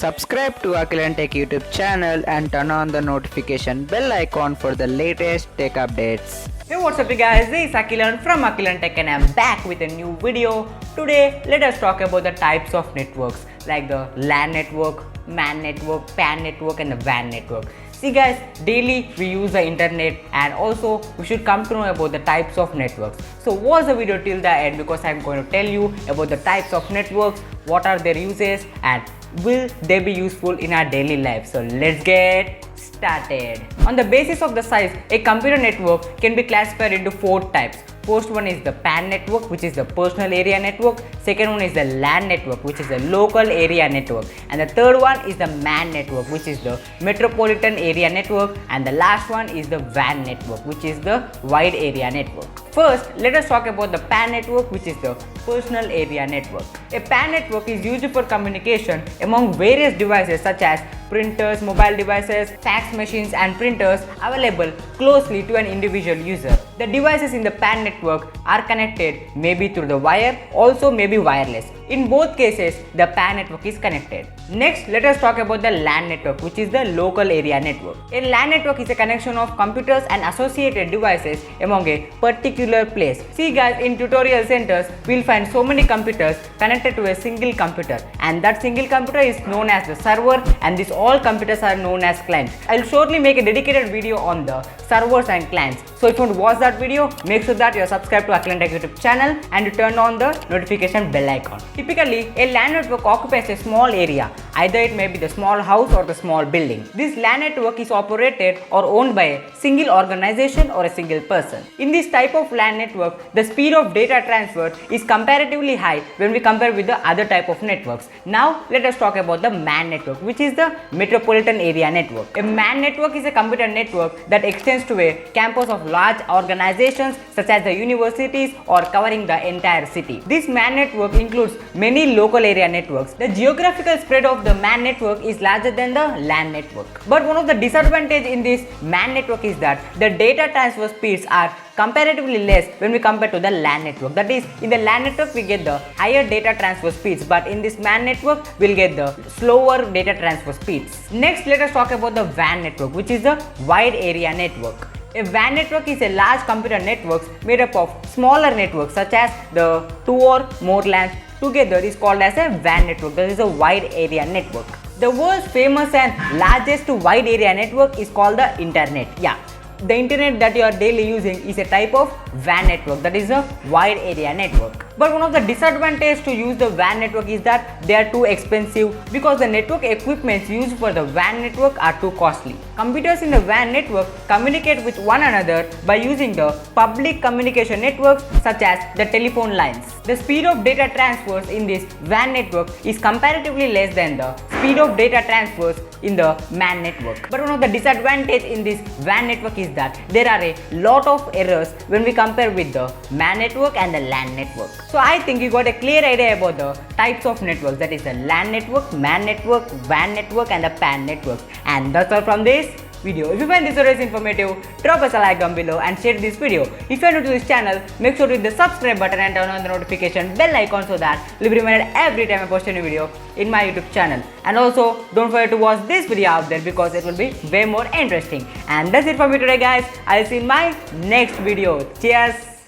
Subscribe to AkhilanTech YouTube channel and turn on the notification bell icon for the latest tech updates. Hey, what's up you guys, this is Akhilan from AkhilanTech and I'm back with a new video. Today, let us talk about the types of networks like the LAN network, MAN network, PAN network and the WAN network. See guys, daily we use the internet and also we should come to know about the types of networks. So watch the video till the end because I'm going to tell you about the types of networks, what are their uses and will they be useful in our daily life. So let's get started. On the basis of the size, a computer network can be classified into 4 types. First one is the PAN network, which is the personal area network. Second one is the LAN network, which is the local area network. And the third one is the MAN network, which is the metropolitan area network. And the last one is the WAN network, which is the wide area network. First, let us talk about the PAN network, which is the personal area network. A PAN network is used for communication among various devices such as printers, mobile devices, fax machines and printers available closely to an individual user. The devices in the PAN network are connected maybe through the wire, also maybe wireless. In both cases, the PAN network is connected. Next, let us talk about the LAN network, which is the local area network. A LAN network is a connection of computers and associated devices among a particular place. See guys, in tutorial centers, we'll find so many computers connected to a single computer, and that single computer is known as the server, and these all computers are known as clients. I'll shortly make a dedicated video on the servers and clients. So if you want to watch that video, make sure that you are subscribed to AkhilanTech YouTube channel and you turn on the notification bell icon. Typically, a LAN network occupies a small area. Either it may be the small house or the small building. This LAN network is operated or owned by a single organization or a single person. In this type of LAN network, the speed of data transfer is comparatively high when we compare with the other type of networks. Now, let us talk about the MAN network, which is the metropolitan area network. A MAN network is a computer network that extends to a campus of large organizations such as the universities or covering the entire city. This MAN network includes many local area networks. The geographical spread of the MAN network is larger than the LAN network. But one of the disadvantages in this MAN network is that the data transfer speeds are comparatively less when we compare to the LAN network. That is, in the LAN network we get the higher data transfer speeds, but in this MAN network we'll get the slower data transfer speeds. Next, let us talk about the WAN network, which is the wide area network. A WAN network is a large computer network made up of smaller networks such as the 2 or more LANs together is called as a WAN network. That is a wide area network. The world's famous and largest wide area network is called the internet. Yeah. The internet that you are daily using is a type of WAN network, that is a wide area network. But one of the disadvantages to use the WAN network is that they are too expensive because the network equipments used for the WAN network are too costly. Computers in the WAN network communicate with one another by using the public communication networks such as the telephone lines. The speed of data transfers in this WAN network is comparatively less than the speed of data transfers in the MAN network. But one of the disadvantages in this WAN network is that there are a lot of errors when we compare with the MAN network and the LAN network. So I think you got a clear idea about the types of networks, that is the LAN network, MAN network, WAN network and the PAN network. And that's all from this video. If you find this video informative, drop us a like down below and share this video. If you are new to this channel, make sure to hit the subscribe button and turn on the notification bell icon so that you'll be reminded every time I post a new video in my YouTube channel. And also, don't forget to watch this video out there because it will be way more interesting. And that's it for me today guys. I'll see you in my next video. Cheers!